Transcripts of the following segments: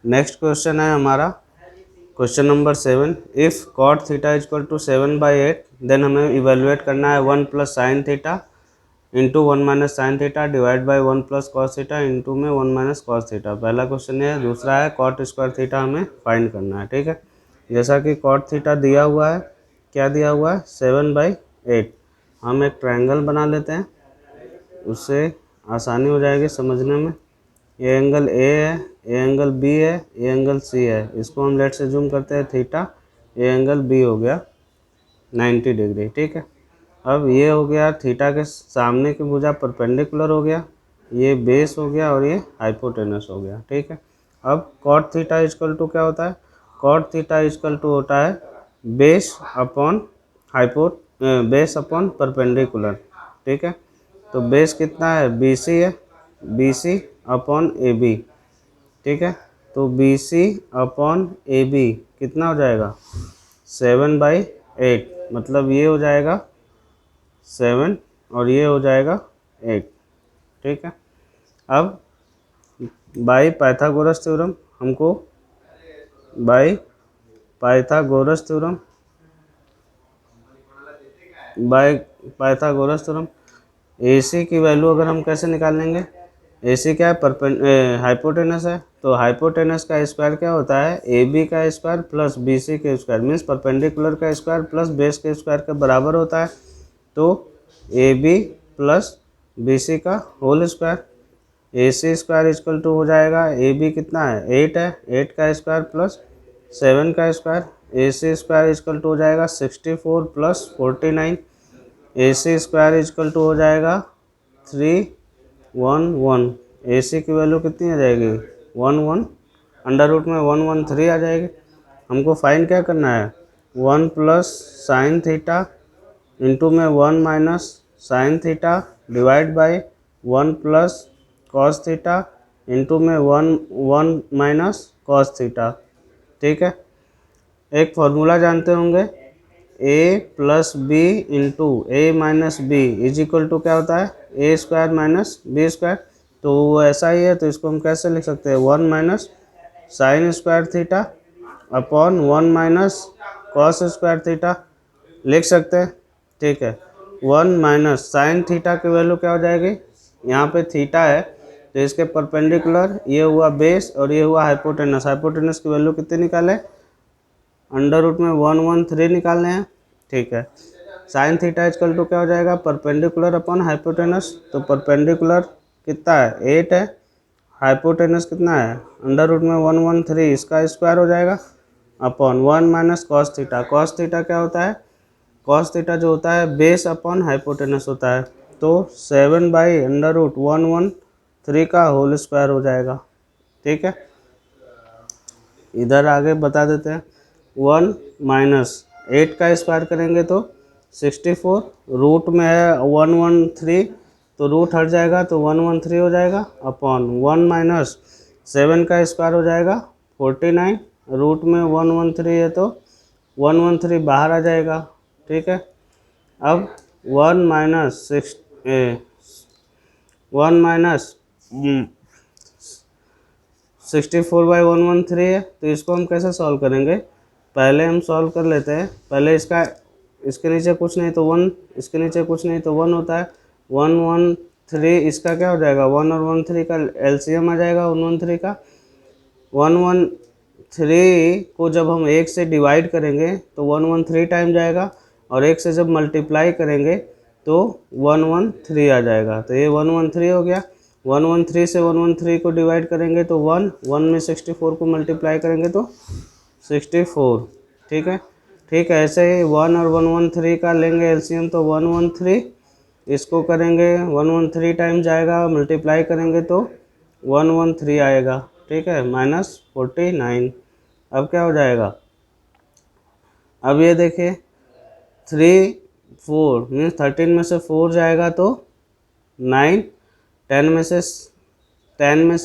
Next question है हमारा question number 7। If cot theta equal to 7/8 then हमें evaluate करना है 1 plus sine theta into 1 minus sine theta divide by 1 plus cos theta into में 1 minus cos theta. पहला question है। दूसरा है कॉट स्क्वायर थीटा हमें फाइंड करना है। ठीक है, जैसा कि कॉट थीटा दिया हुआ है, क्या दिया हुआ है 7/8। हम एक ट्रायंगल बना लेते हैं, उससे आसानी हो जाएगी समझने में। ये एंगल ए है, ये एंगल बी है, ये एंगल सी है। इसको हम लेट से जूम करते हैं थीटा। ये एंगल बी हो गया 90 डिग्री। ठीक है, अब ये हो गया थीटा के सामने की भुजा परपेंडिकुलर हो गया, ये बेस हो गया और ये हाइपोटेनस हो गया। ठीक है, अब कॉट थीटा इक्वल टू क्या होता है? कॉट थीटा इक्वल टू होता है base upon base upon perpendicular. ठीक है, तो बेस कितना है? BC है, BC अपॉन AB। ठीक है, तो BC अपॉन AB कितना हो जाएगा? 7/8, मतलब ये हो जाएगा 7 और ये हो जाएगा 8। ठीक है, अब बाई पाइथागोरस थ्योरम हमको बाई पाइथागोरस थ्योरम AC की वैल्यू अगर हम कैसे निकालेंगे? AC क्या है? हाइपोटेनस है, तो हाइपोटेनस का स्क्वायर क्या होता है? AB का स्क्वायर प्लस BC के स्क्वायर मीन्स परपेंडिकुलर का स्क्वायर प्लस बेस के स्क्वायर के बराबर होता है। तो AB प्लस BC का whole square, AC square equal to हो जाएगा AB कितना है? 8 है, 8 का स्क्वायर प्लस 7 का square, AC square equal to हो जाएगा 64 प्लस 49। AC स्क्वायर इक्वल टू हो जाएगा 311। AC की वैल्यू कितनी आ जाएगी? 11, अंडर रूट में 113 आ जाएगी। हमको फाइंड क्या करना है? 1 प्लस साइन थीटा इंटू में 1 minus sine theta divide by 1 plus cos theta into में 1 माइनस कॉस थीटा। ठीक है, एक फॉर्मूला जानते होंगे, a plus B into A minus B is equal to क्या होता है? A square minus B square. तो वो ऐसा ही है, तो इसको हम कैसे लिख सकते हैं? 1 minus sine square theta upon 1 minus cos square theta लिख सकते हैं। ठीक है, 1 माइनस साइन थीटा की वैल्यू क्या हो जाएगी? यहाँ पे थीटा है तो इसके परपेंडिकुलर ये हुआ बेस और ये हुआ हाइपोटेनस। हाइपोटेनस की वैल्यू कितनी निकाले? अंडर रूट में 113 निकालने हैं। ठीक है, साइन थीटा इक्वल टू क्या हो जाएगा? Perpendicular upon hypotenuse. तो परपेंडिकुलर कितना है? 8 है, हाइपोटेनस कितना है? अंडर रूट में 113, इसका स्क्वायर हो जाएगा upon 1 minus cos theta. Cos theta क्या होता है? कॉस थीटा जो होता है बेस अपॉन हाइपोटेनस होता है। तो 7/√113 का होल स्क्वायर हो जाएगा। ठीक है, इधर आगे बता देते हैं। 1 माइनस 8 का स्क्वायर करेंगे तो 64, रूट में है 113 तो रूट हट जाएगा तो 113 हो जाएगा अपॉन 1 माइनस 7 का स्क्वायर हो जाएगा 49, रूट में 113 है तो 113 बाहर आ जाएगा। ठीक है, अब 1 माइनस 64/113 है, तो इसको हम कैसे सॉल्व करेंगे? पहले हम सॉल्व कर लेते हैं। पहले इसके नीचे कुछ नहीं तो 1, इसके नीचे कुछ नहीं तो 1 होता है। 113 इसका क्या हो जाएगा? 1 और 13 का एलसीएम आ जाएगा 113 का। 113 को जब हम 1 से डिवाइड करेंगे तो 113 टाइम जाएगा और 1 से जब मल्टीप्लाई करेंगे तो 113 आ जाएगा। तो ये 113 हो गया। 113 से 113 को डिवाइड करेंगे तो 1 में 64 को मल्टीप्लाई करेंगे तो 64। ठीक है, ठीक है, ऐसे ही 1 और 113 का लेंगे एलसीएम तो 113, इसको करेंगे 113 टाइम जाएगा, मल्टीप्लाई करेंगे तो 113 आएगा। ठीक है, -49। अब क्या हो जाएगा? अब ये देखिए 3 4 मीन्स 13 में से 4 जाएगा तो 9, 10 में से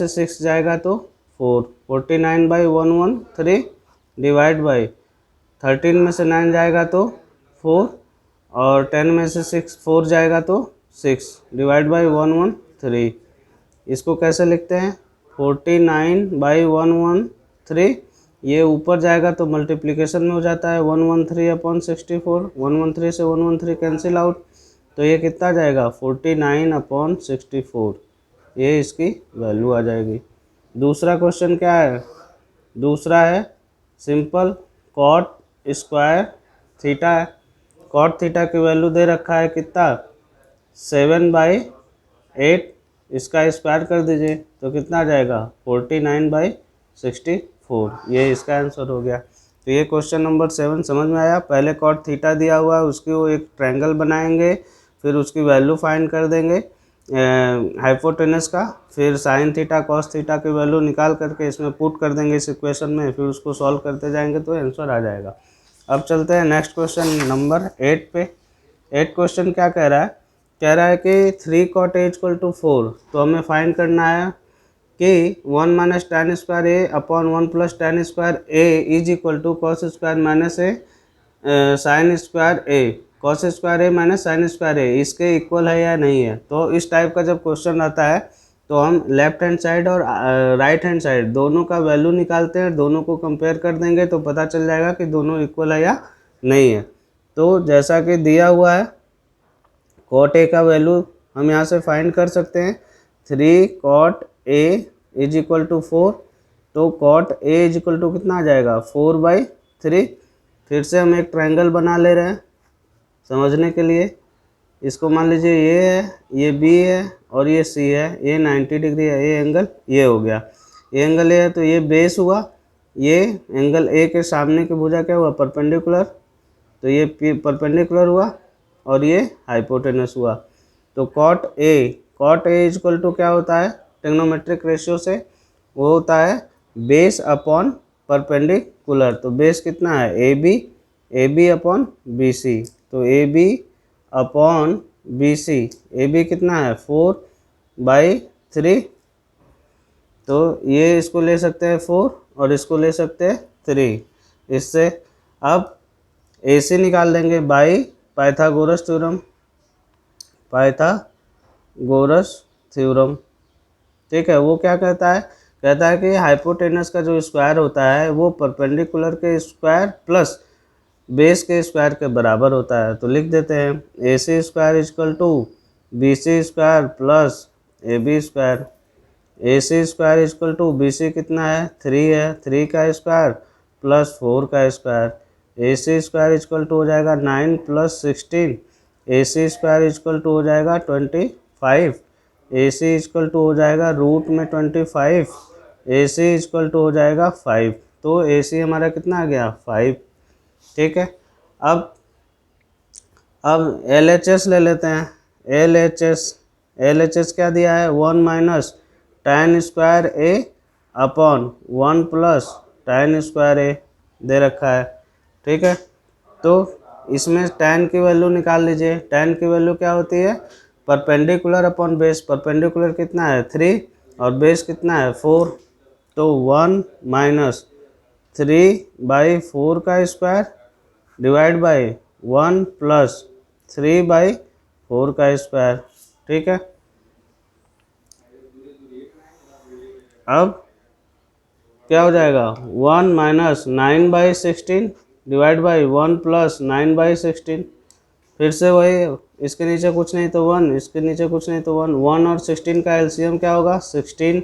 6 जाएगा तो 4। 49/113 डिवाइड बाई 13 में से 9 जाएगा तो 4 और 10 में से 4 जाएगा तो 6 डिवाइड बाई 113। इसको कैसे लिखते हैं? 49/113 3, ये ऊपर जाएगा तो मल्टीप्लिकेशन में हो जाता है 113/64, 113 से 113 कैंसिल आउट, तो ये कितना जाएगा 49/64, ये इसकी वैल्यू आ जाएगी। दूसरा क्वेश्चन क्या है, दूसरा है सिंपल कॉट स्क्वायर थीटा है। कॉट थीटा की वैल्यू दे रखा है कितना 7/8, इसका स्क्वायर कर दीजिए तो कितना आ जाएगा 49/64, ये इसका आंसर हो गया। तो ये क्वेश्चन नंबर 7 समझ में आया। पहले कॉट थीटा दिया हुआ है, उसकी वो एक ट्रायंगल बनाएंगे, फिर उसकी वैल्यू फाइंड कर देंगे हाइपोटेनस का, फिर साइन थीटा कॉस थीटा की वैल्यू निकाल करके इसमें पुट कर देंगे इस इक्वेशन में, फिर उसको सॉल्व करते जाएंगे तो आंसर आ जाएगा। अब चलते हैं नेक्स्ट क्वेश्चन नंबर 8 पे। 8 क्वेश्चन क्या कह रहा है, कह रहा है कि 3 cot A = 4, तो हमें फाइंड करना है कि 1 - tan square A upon 1 + tan square A = cos square minus A sine square A, cos square A minus sine square A इसके इक्वल है या नहीं है। तो इस टाइप का जब क्वेश्चन आता है तो हम लेफ्ट हैंड साइड और राइट हैंड साइड दोनों का वैल्यू निकालते हैं, दोनों को कंपेयर कर देंगे तो पता चल जाएगा कि दोनों इक्वल है या नहीं है। तो जैसा कि दिया हुआ है कॉट ए का वैल्यू हम यहाँ से फाइंड कर सकते हैं 3 cot A = 4, तो cot A = कितना आ जाएगा 4/3। फिर से हम एक ट्रायंगल बना ले रहे हैं समझने के लिए, इसको मान लीजिए ये है, ये B है और ये C है, ये 90 डिग्री है, ये एंगल ये हो गया, ये एंगल ये है, तो ये बेस हुआ, ये एंगल A के सामने की भुजा क्या हुआ परपेंडिकुलर, तो ये परपेंडिकुलर हुआ और ये हाइपोटेनस हुआ। तो cot A = क्या होता है ट्रिग्नोमेट्रिक रेशियो से, वो होता है बेस अपॉन परपेंडिकुलर, तो बेस कितना है AB अपॉन BC, तो AB अपॉन BC, AB कितना है 4/3, तो ये इसको ले सकते हैं 4 और इसको ले सकते हैं 3, इससे अब AC निकाल देंगे बाई पाइथागोरस थ्योरम, ठीक है। वो क्या कहता है कि हाइपोटेनस का जो स्क्वायर होता है वो परपेंडिकुलर के स्क्वायर प्लस बेस के स्क्वायर के बराबर होता है। तो लिख देते हैं AC² = BC² plus AB square, AC² = BC कितना है 3 है, 3 का स्क्वायर प्लस 4 का स्क्वायर, AC² हो जाएगा 9 + 16, AC² हो जाएगा 25, AC हो जाएगा रूट में 25, AC हो जाएगा 5, तो AC हमारा कितना आ गया 5, ठीक है। अब LHS ले लेते हैं। LHS क्या दिया है 1 - tan square A upon 1 + tan square A दे रखा है, ठीक है। तो इसमें tan की वैल्यू निकाल लीजिए, tan की वैल्यू क्या होती है परपेंडिकुलर अपॉन बेस, परपेंडिकुलर कितना है 3 और बेस कितना है 4, तो 1 - 3/4 का स्क्वायर डिवाइड बाई 1 + 3/4 का स्क्वायर, ठीक है। अब क्या हो जाएगा 1 - 9/16 डिवाइड बाई 1 + 9/16, फिर से वही, इसके नीचे कुछ नहीं तो 1, इसके नीचे कुछ नहीं तो 1, 1 और 16 का एलसीएम क्या होगा 16,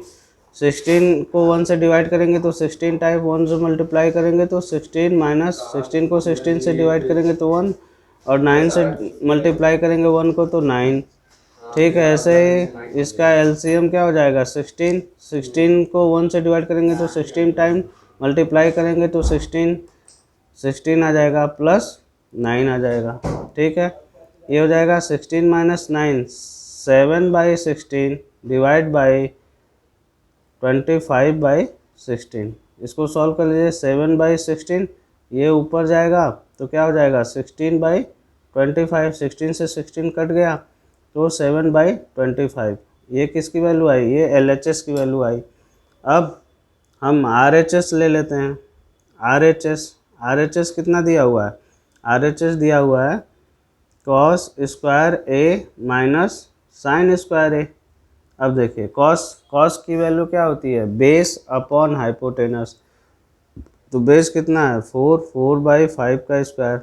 16 को 1 से डिवाइड करेंगे तो 16 टाइप 1 से मल्टीप्लाई करेंगे तो 16 - 16 को 16 से डिवाइड करेंगे तो 1 और 9 से मल्टीप्लाई करेंगे 1 को तो 9, ठीक है। ऐसे ही इसका एलसीएम क्या हो जाएगा 16, 16 को 1 से डिवाइड करेंगे तो 16 टाइम मल्टीप्लाई करेंगे तो 16 आ जाएगा प्लस 9 आ जाएगा, ठीक है। ये हो जाएगा 16 - 9 7/16 डिवाइड बाई 25/16, इसको सॉल्व कर लीजिए 7/16, ये ऊपर जाएगा तो क्या हो जाएगा 16/25, 16 से 16 कट गया तो 7/25, ये किसकी वैल्यू आई ये LHS की वैल्यू आई। अब हम RHS ले लेते हैं। RHS कितना दिया हुआ है, RHS दिया हुआ है cos square A minus sine square A। अब देखिए cos की वैल्यू क्या होती है बेस अपॉन हाइपोटेनस, तो बेस कितना है 4/5 का स्क्वायर।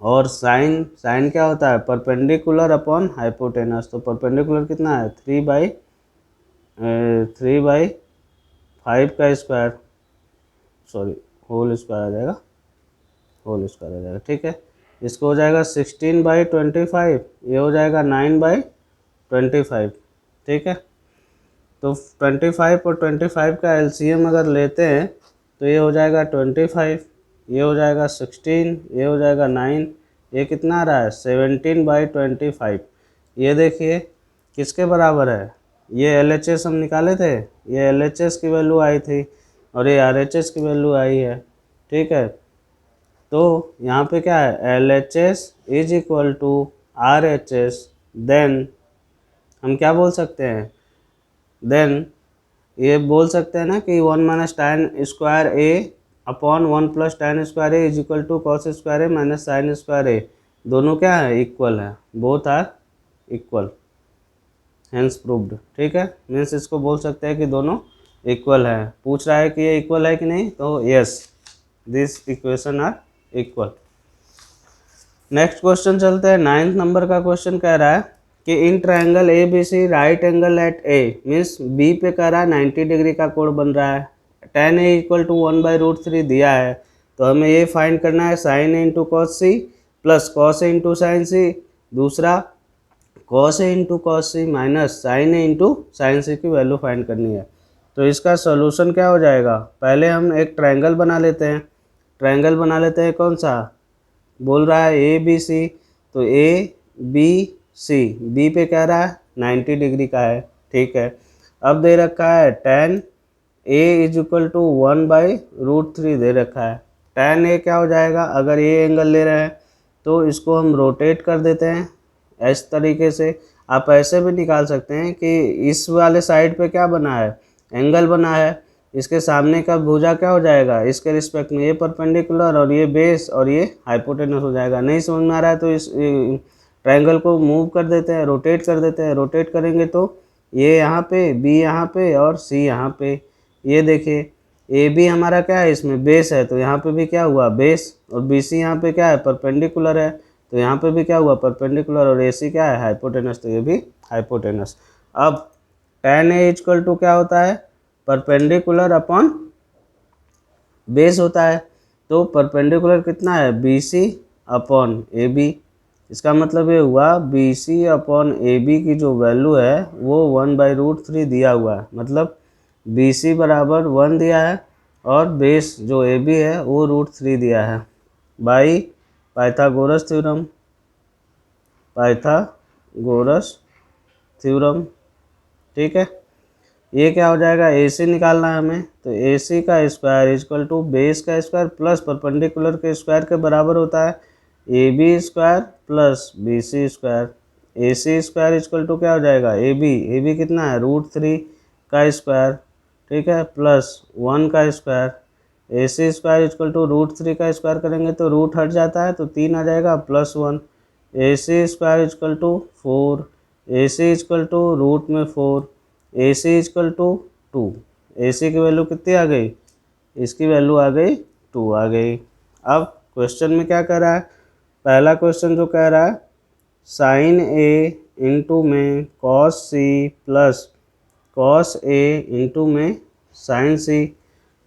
और साइन क्या होता है परपेंडिकुलर अपॉन हाइपोटेनस, तो परपेंडिकुलर कितना है 3/5 का स्क्वायर, सॉरी होल स्क्वायर आ जाएगा, होल स्क्वायर आ जाएगा। ठीक है, इसको हो जाएगा 16/25, ये हो जाएगा 9/25। ठीक है, तो 25 और 25 का एलसीएम अगर लेते हैं तो ये हो जाएगा 25, ये हो जाएगा 16, ये हो जाएगा 9, ये कितना आ रहा है 17/25। ये देखिए किसके बराबर है, ये एलएचएस हम निकाले थे, ये एलएचएस की वैल्यू आई थी और ये आरएचएस की वैल्यू आई है। ठीक है, तो यहाँ पे क्या है LHS is equal to RHS, then हम क्या बोल सकते हैं, देन ये बोल सकते हैं ना कि 1 - tan² A upon 1 + tan² A is equal to cos² A minus sin² A, दोनों क्या है इक्वल है, both are equal, hence proved. ठीक है, मीन्स इसको बोल सकते हैं कि दोनों इक्वल है। पूछ रहा है कि ये इक्वल है कि नहीं, तो yes this equation are equal. Next question चलते हैं, 9th नंबर का क्वेश्चन कह रहा है कि in triangle A B C right angle at A, means B पे कह रहा है 90 डिग्री का कोण बन रहा है, tan A इक्वल टू 1/√3 दिया है, तो हमें ये फाइंड करना है sin A into cos C plus cos A into sine C, दूसरा cos A into cos C minus sin A into sine C की वैल्यू फाइंड करनी है। तो इसका सोल्यूशन क्या हो जाएगा, पहले हम एक ट्रायंगल बना लेते हैं, ट्रायंगल बना लेते हैं कौन सा, बोल रहा है ए बी सी, तो ए बी सी, बी पे कह रहा है 90 डिग्री का है। ठीक है, अब दे रखा है tan A is equal to 1/√3 दे रखा है, tan A क्या हो जाएगा, अगर ये एंगल ले रहे हैं तो इसको हम रोटेट कर देते हैं इस तरीके से। आप ऐसे भी निकाल सकते हैं कि इस वाले साइड पे क्या बना है एंगल बना है, इसके सामने का भुजा क्या हो जाएगा इसके रिस्पेक्ट में, ये परपेंडिकुलर और ये बेस और ये हाइपोटेनस हो जाएगा। नहीं समझ में आ रहा है तो इस ट्रायंगल को मूव कर देते हैं, रोटेट कर देते हैं, रोटेट करेंगे तो ये यहाँ पे, बी यहाँ पे और सी यहाँ पे। ये देखिए ए बी हमारा क्या है इसमें बेस है, तो यहाँ पे भी क्या हुआ बेस, और बी सी यहाँ पे क्या है परपेंडिकुलर है, तो यहाँ पे भी क्या हुआ परपेंडिकुलर, और ए सी क्या है हाइपोटेनस, तो ये भी हाइपोटेनस। अब tan A इक्वल टू क्या होता है परपेंडिकुलर अपॉन बेस होता है, तो परपेंडिकुलर कितना है BC अपॉन AB, इसका मतलब ये हुआ BC अपॉन AB की जो वैल्यू है वो 1/√3 दिया हुआ है, मतलब BC बराबर 1 दिया है और बेस जो AB है वो √3 दिया है by Pythagoras theorem, Pythagoras theorem. ठीक है, ये क्या हो जाएगा AC निकालना है हमें, तो AC का स्क्वायर इक्वल टू बेस का स्क्वायर प्लस परपेंडिकुलर के स्क्वायर के बराबर होता है AB square plus BC square. AC square equal to क्या हो जाएगा AB कितना है √3 का स्क्वायर, ठीक है, प्लस 1 का square. AC square equal to √3 का स्क्वायर करेंगे तो रूट हट जाता है तो 3 आ जाएगा plus 1। AC square equal to 4, AC equal to √4, AC equal to 2, AC की वैल्यू कितनी आ गई, इसकी वैल्यू आ गई 2 आ गई। अब क्वेश्चन में क्या कह रहा है, पहला क्वेश्चन जो कह रहा है sin A इंटू में cos C plus cos A into में sin C।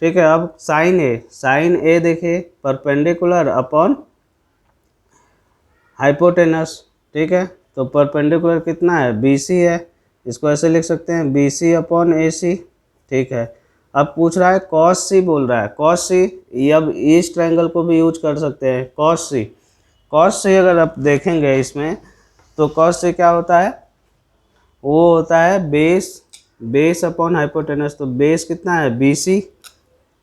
ठीक है, अब sin A देखिए परपेंडिकुलर अपॉन हाइपोटेनस। ठीक है, तो परपेंडिकुलर कितना है BC है, इसको ऐसे लिख सकते हैं BC अपॉन AC। ठीक है, अब पूछ रहा है cos C बोल रहा है, cos C, अब इस ट्रायंगल को भी यूज कर सकते हैं cos C अगर आप देखेंगे इसमें तो cos C क्या होता है, वो होता है बेस अपॉन हाइपोटेनस, तो बेस कितना है BC,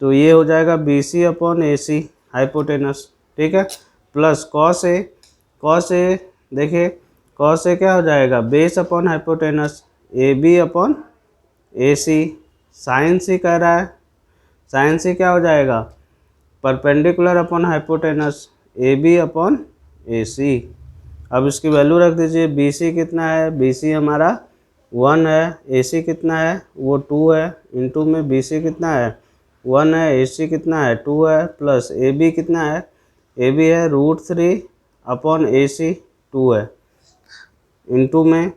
तो ये हो जाएगा BC अपॉन AC हाइपोटेनस। ठीक है, प्लस cos A देखिए cos A क्या हो जाएगा base upon hypotenuse AB upon AC। sin C कह रहा है, sin C क्या हो जाएगा perpendicular upon hypotenuse AB upon AC। अब इसकी वैल्यू रख दीजिए, BC कितना है, BC हमारा 1 है, AC कितना है वो 2 है, इंटू में BC कितना है 1 है, ए सी कितना है 2 है, प्लस ए बी कितना है, ए बी है √3 अपॉन ए सी 2 है, इंटू में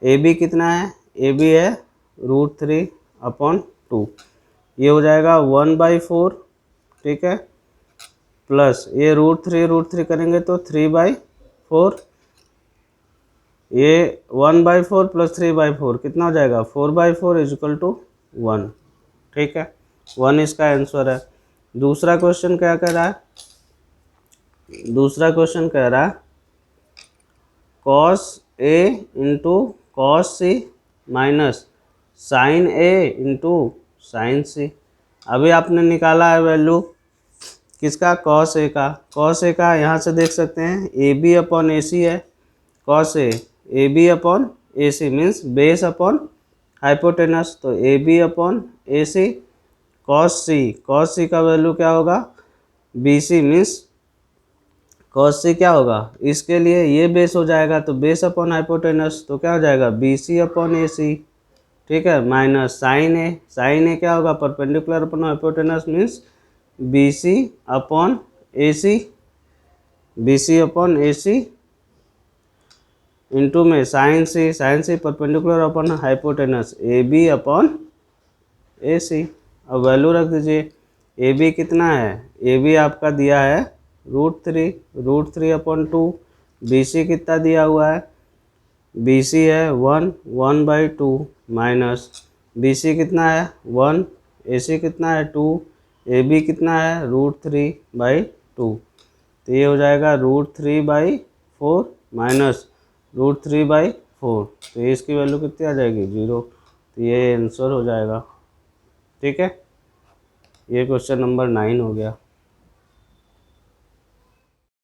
ए बी कितना है, ए बी है √3 अपॉन 2, ये हो जाएगा 1/4, ठीक है, प्लस ये √3 करेंगे तो 3/4, ये 1/4 प्लस 3/4 कितना हो जाएगा 4/4 इक्वल टू 1, ठीक है, 1 इसका आंसर है। दूसरा क्वेश्चन क्या कह रहा है, दूसरा क्वेश्चन कह रहा है cos A into cos C minus sine A into sine C. अभी आपने निकाला है वैल्यू किसका, cos A का, cos A का यहाँ से देख सकते हैं ए बी अपॉन ए सी है, cos A A B upon A C means base upon hypotenuse, तो A B upon A C, cos C का वैल्यू क्या होगा B C means cos C क्या होगा, इसके लिए ये बेस हो जाएगा तो बेस अपॉन हाइपोटेनस, तो क्या हो जाएगा बी सी अपॉन ए सी, ठीक है, माइनस साइन ए क्या होगा perpendicular upon hypotenuse means B C upon A C, B C upon A C into में sine C perpendicular upon hypotenuse A B upon A C. अब value रख दीजिए, A B कितना है, A B आपका दिया है √3 अपॉन 2, बी सी कितना दिया हुआ है, बी सी है 1/2 माइनस बी सी कितना है 1, ए सी कितना है 2, ए बी कितना है √3/2, तो ये हो जाएगा √3/4 माइनस √3/4, तो ये इसकी वैल्यू कितनी आ जाएगी 0, तो ये आंसर हो जाएगा, ठीक है, ये क्वेश्चन नंबर 9 हो गया।